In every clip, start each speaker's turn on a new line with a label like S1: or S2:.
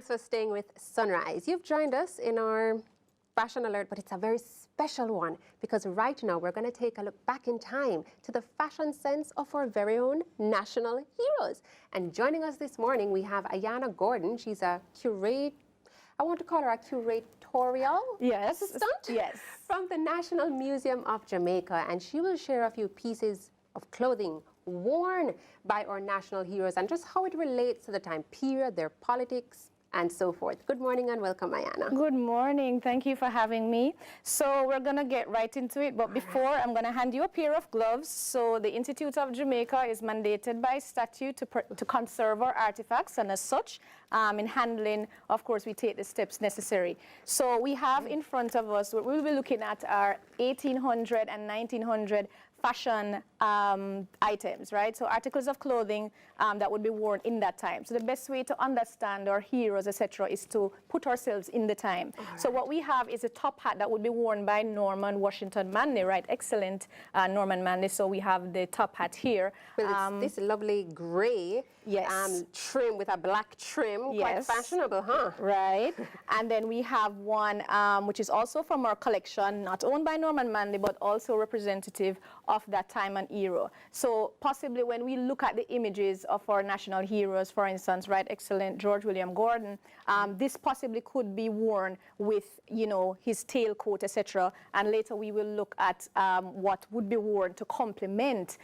S1: Thanks for staying with Sunrise. You've joined us in our Fashion Alert, but it's a very special one because right now we're going to take a look back in time to the fashion sense of our very own national heroes. And joining us this morning, we have Ayanna Gordon. She's a I want to call her a curatorial assistant from the National Museum of Jamaica. And she will share a few pieces of clothing worn by our national heroes and just how it relates to the time period, their politics, and so forth. Good morning and welcome, Ayanna.
S2: Good morning. Thank you for having me. So we're going to get right into it. But before, I'm going to hand you a pair of gloves. So the Institute of Jamaica is mandated by statute to conserve our artifacts. And as such, in handling, of course, we take the steps necessary. So we have in front of us, we'll be looking at our 1800 and 1900 fashion items, right? So articles of clothing that would be worn in that time. So the best way to understand our heroes, etc., is to put ourselves in the time. Right. So what we have is a top hat that would be worn by Norman Washington Manley, right? Excellent Norman Manley. So we have the top hat here.
S1: Well, it's this lovely gray trim with a black trim. Quite fashionable, huh?
S2: Right. And then we have one which is also from our collection, not owned by Norman Manley, but also representative of that time and era. So possibly when we look at the images of our national heroes, for instance, right, excellent George William Gordon, this possibly could be worn with, you know, his tailcoat, etc. And later we will look at what would be worn to complement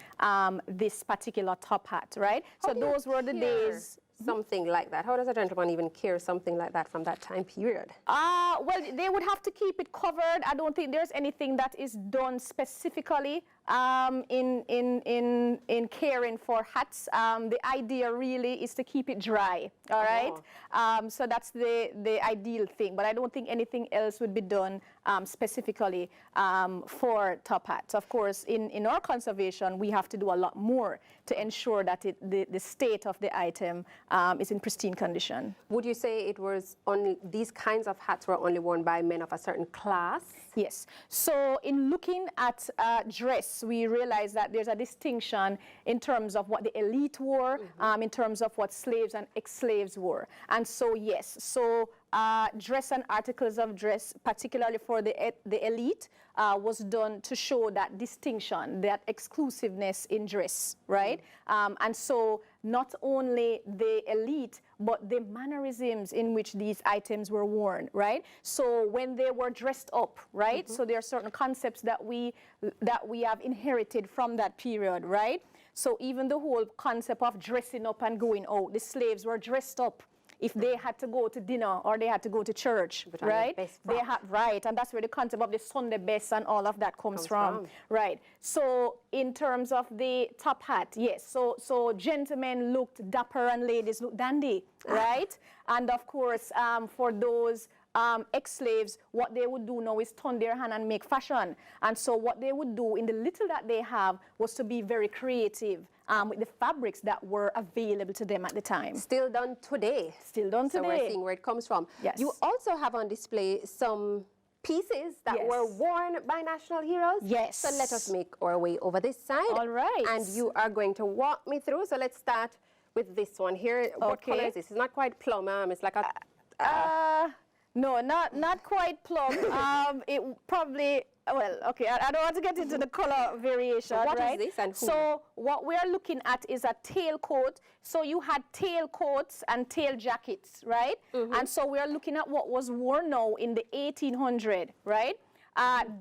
S2: this particular top hat, right? So those were the days.
S1: Something like that. How does a gentleman even care something like that from that time period?
S2: Well, they would have to keep it covered. I don't think there's anything that is done specifically in caring for hats. The idea really is to keep it dry, all right? So that's the ideal thing, but I don't think anything else would be done specifically for top hats. Of course, in our conservation, we have to do a lot more to ensure that the state of the item is in pristine condition.
S1: Would you say it was only these kinds of hats were only worn by men of a certain class?
S2: Yes. So in looking at dress, we realize that there's a distinction in terms of what the elite wore, in terms of what slaves and ex-slaves wore. And so, yes, so dress and articles of dress, particularly for the elite, was done to show that distinction, that exclusiveness in dress, right? And so not only the elite, but the mannerisms in which these items were worn, right? So when they were dressed up, right? So there are certain concepts that we have inherited from that period, right? So even the whole concept of dressing up and going out, the slaves were dressed up if they had to go to dinner or they had to go to church, right? And that's where the concept of the Sunday best and all of that comes from, right? So in terms of the top hat, yes, so gentlemen looked dapper and ladies looked dandy, right? And of course, for those ex-slaves, what they would do now is turn their hand and make fashion. And so what they would do in the little that they have was to be very creative with the fabrics that were available to them at the time.
S1: Still done today.
S2: Still done today.
S1: So we're seeing where it comes from.
S2: Yes.
S1: You also have on display some pieces that were worn by national heroes.
S2: Yes.
S1: So let us make our way over this side.
S2: All right.
S1: And you are going to walk me through. So let's start with this one here. What color is this? It's not quite plum. It's like a...
S2: No, not quite plum. It probably, well, okay, I don't want to get into the color variation,
S1: so what is this and who?
S2: So what we are looking at is a tailcoat. So you had tailcoats and tail jackets, right? And so we are looking at what was worn now in the 1800s, right?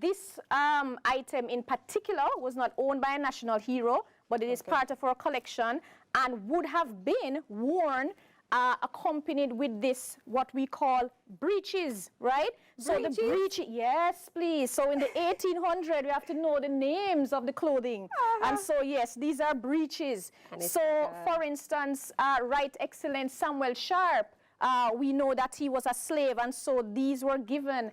S2: This item in particular was not owned by a national hero, but it is part of our collection and would have been worn accompanied with this, what we call breeches, right? So the breech, yes, please. So in the 1800s, we have to know the names of the clothing. And so, yes, these are breeches. So, for instance, Right Excellent Samuel Sharp, we know that he was a slave, and so these were given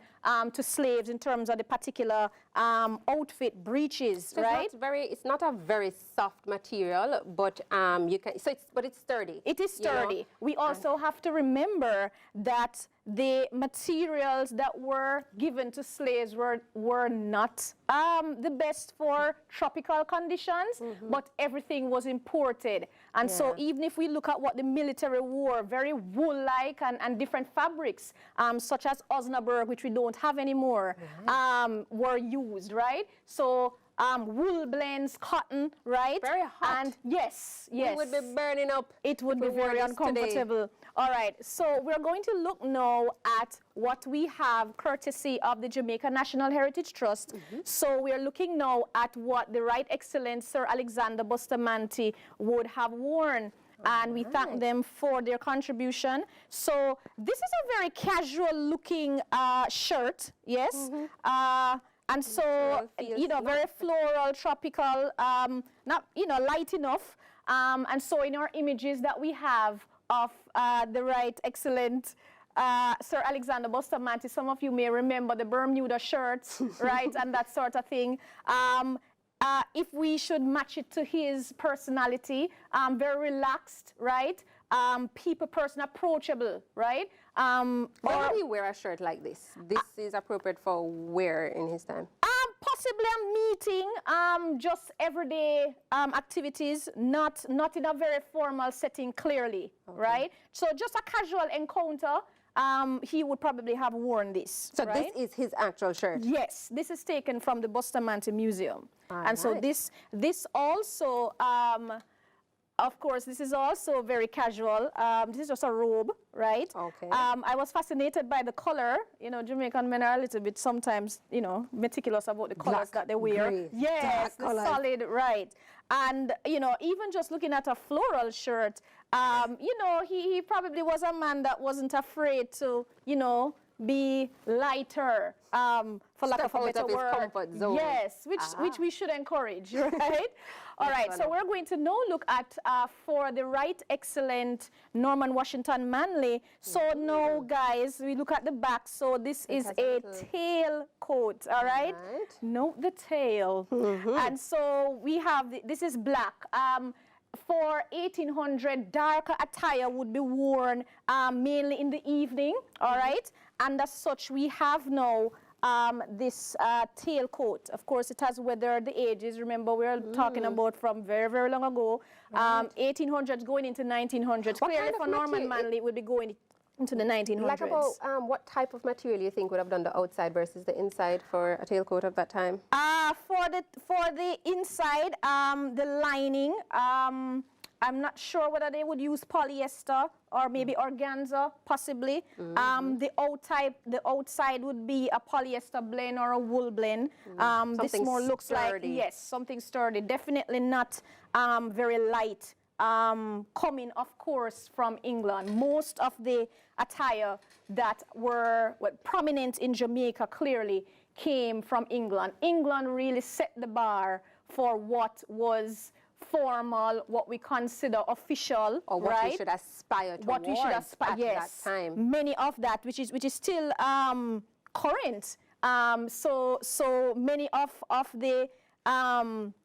S2: to slaves in terms of the particular outfit, breeches,
S1: So
S2: right?
S1: it's not a very soft material, but but it's sturdy.
S2: It is sturdy.
S1: You know?
S2: We also have to remember that the materials that were given to slaves were not the best for tropical conditions, but everything was imported. And so even if we look at what the military wore, very wool-like and different fabrics, such as Osnaburg, which we don't have anymore, were used, right? So wool blends, cotton, right?
S1: Very hot.
S2: And yes.
S1: It would be burning up.
S2: It would be very uncomfortable. All right, so we're going to look now at what we have courtesy of the Jamaica National Heritage Trust. So we're looking now at what the Right Excellent Sir Alexander Bustamante would have worn. And we thank them for their contribution. So this is a very casual looking shirt, yes? And so, you know, very floral, tropical, not, you know, light enough. And so in our images that we have of the Right Excellent Sir Alexander Bustamante, some of you may remember the Bermuda shirts, right, and that sort of thing. If we should match it to his personality, very relaxed, right, people person, approachable, right?
S1: Why would he wear a shirt like this? This is appropriate for wear in his time.
S2: Possibly a meeting, just everyday activities, not in a very formal setting clearly, right? So just a casual encounter, he would probably have worn this.
S1: So
S2: right?
S1: this is his actual shirt?
S2: Yes, this is taken from the Bustamante Museum. And so this also, of course, this is also very casual. This is just a robe, right?
S1: Okay.
S2: I was fascinated by the color. You know, Jamaican men are a little bit sometimes, you know, meticulous about the colors that they wear.
S1: Gray,
S2: yes, the solid, right. And, you know, even just looking at a floral shirt, you know, he probably was a man that wasn't afraid to, you know, be lighter, for lack of a better word.
S1: Comfort zone.
S2: Yes, which we should encourage, right? All right, so we're going to now look at for the Right Excellent Norman Washington Manley. So now, guys, we look at the back. So this is a tail coat, all right? Note the tail. And so we have, this is black. For 1800, darker attire would be worn mainly in the evening, all right? And as such, we have now this tail coat. Of course, it has weathered the ages. Remember, we're talking about from very, very long ago. 1800s going into 1900s. Clearly, for Norman Manley, it would be going into the 1900s.
S1: Like about what type of material you think would have done the outside versus the inside for a tailcoat of that time?
S2: For the inside, the lining, I'm not sure whether they would use polyester or maybe organza, possibly. The outside would be a polyester blend or a wool blend. This more looks sturdy. Like, yes, something sturdy. Definitely not very light. Coming, of course, from England. Most of the attire that were prominent in Jamaica clearly came from England. England really set the bar for what was formal, what we consider official,
S1: or what
S2: right?
S1: we should aspire to.
S2: What we should aspire, yes.
S1: That time.
S2: Many of that, which is still current. So many of the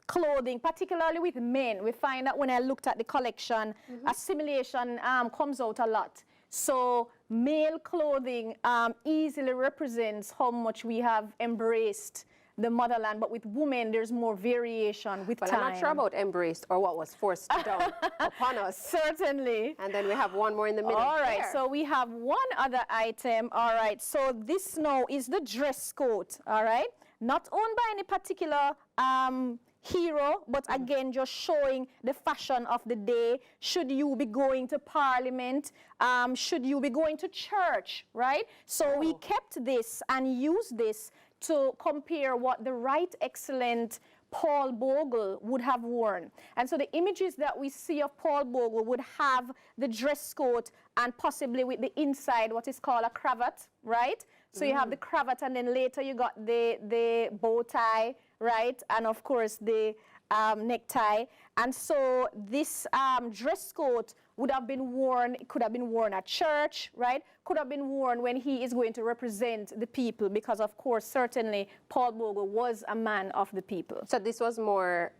S2: clothing, particularly with men, we find that when I looked at the collection, assimilation comes out a lot. So male clothing easily represents how much we have embraced the motherland, but with women, there's more variation with time.
S1: I'm not sure about embraced or what was forced down upon us.
S2: Certainly.
S1: And then we have one more in the middle.
S2: All right, so we have one other item. All right, so this now is the dress coat, all right? Not owned by any particular hero, but again, just showing the fashion of the day. Should you be going to Parliament? Should you be going to church, right? So we kept this and used this to compare what the Right Excellent Paul Bogle would have worn. And so the images that we see of Paul Bogle would have the dress coat and possibly with the inside what is called a cravat, right? So you have the cravat and then later you got the bow tie, right? And of course the necktie. And so this dress coat would have been worn, it could have been worn at church, right? Could have been worn when he is going to represent the people, because of course, certainly Paul Bogle was a man of the people.
S1: So this was more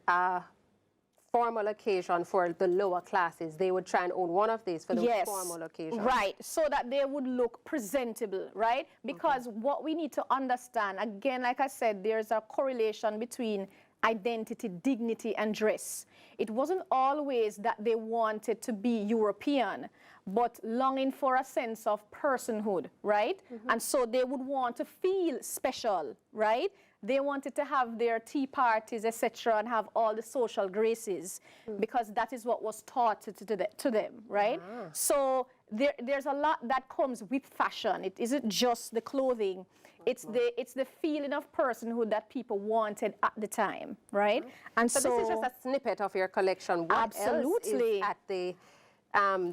S1: formal occasion for the lower classes. They would try and own one of these for the formal occasion.
S2: Right, so that they would look presentable, right? Because what we need to understand, again, like I said, there's a correlation between identity, dignity, and dress. It wasn't always that they wanted to be European, but longing for a sense of personhood, right? And so they would want to feel special, right? They wanted to have their tea parties, etc., and have all the social graces, because that is what was taught to them, right? So there's a lot that comes with fashion. It isn't just the clothing. It's the feeling of personhood that people wanted at the time, right? And
S1: so this is just a snippet of your collection. What else is at the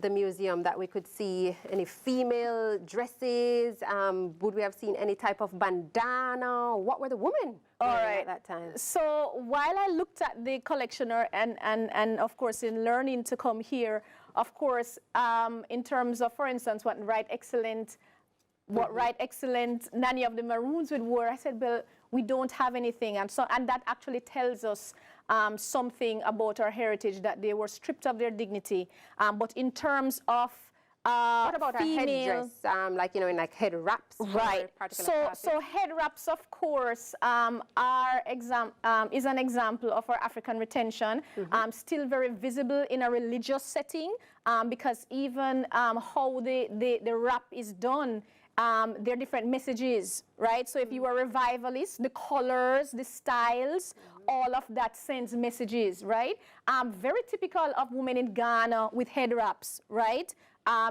S1: museum that we could see? Any female dresses? Would we have seen any type of bandana? What were the women wearing at that time?
S2: So while I looked at the collection and of course in learning to come here, of course, in terms of, for instance, what Right Excellent Nanny of the Maroons would wear, I said, well, we don't have anything. And that actually tells us something about our heritage, that they were stripped of their dignity. But in terms of
S1: what about a headdress, like, you know, in like head wraps?
S2: Right. So head wraps, of course, is an example of our African retention, still very visible in a religious setting, because even how the wrap is done, there are different messages, right? So if you are a revivalist, the colors, the styles, all of that sends messages, right? Very typical of women in Ghana with head wraps, right?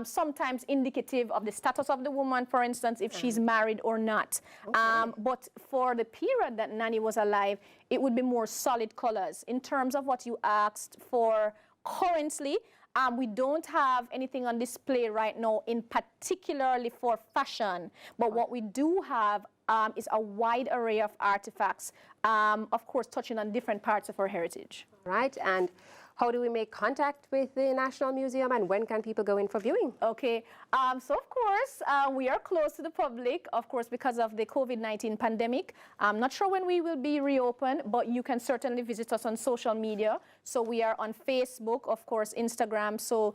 S2: Sometimes indicative of the status of the woman, for instance, if she's married or not. But for the period that Nanny was alive, it would be more solid colors. In terms of what you asked for currently, we don't have anything on display right now in particularly for fashion, but what we do have is a wide array of artifacts, of course, touching on different parts of our heritage.
S1: Right, and how do we make contact with the National Museum, and when can people go in for viewing?
S2: Okay, so of course, we are closed to the public, of course, because of the COVID-19 pandemic. I'm not sure when we will be reopened, but you can certainly visit us on social media. So we are on Facebook, of course, Instagram. So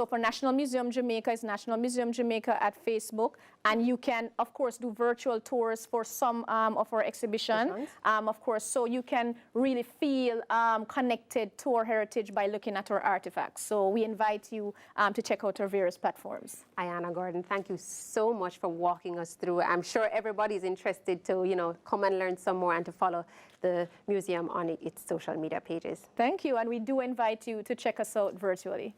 S2: for National Museum Jamaica, it's National Museum Jamaica at Facebook. And you can, of course, do virtual tours for some of our exhibitions, of course. So you can really feel connected to our heritage by looking at our artifacts. So we invite you to check out our various platforms.
S1: Ayanna Gordon, thank you so much for walking us through. I'm sure everybody's interested to, you know, come and learn some more and to follow the museum on its social media pages.
S2: Thank you, and we do invite you to check us out virtually.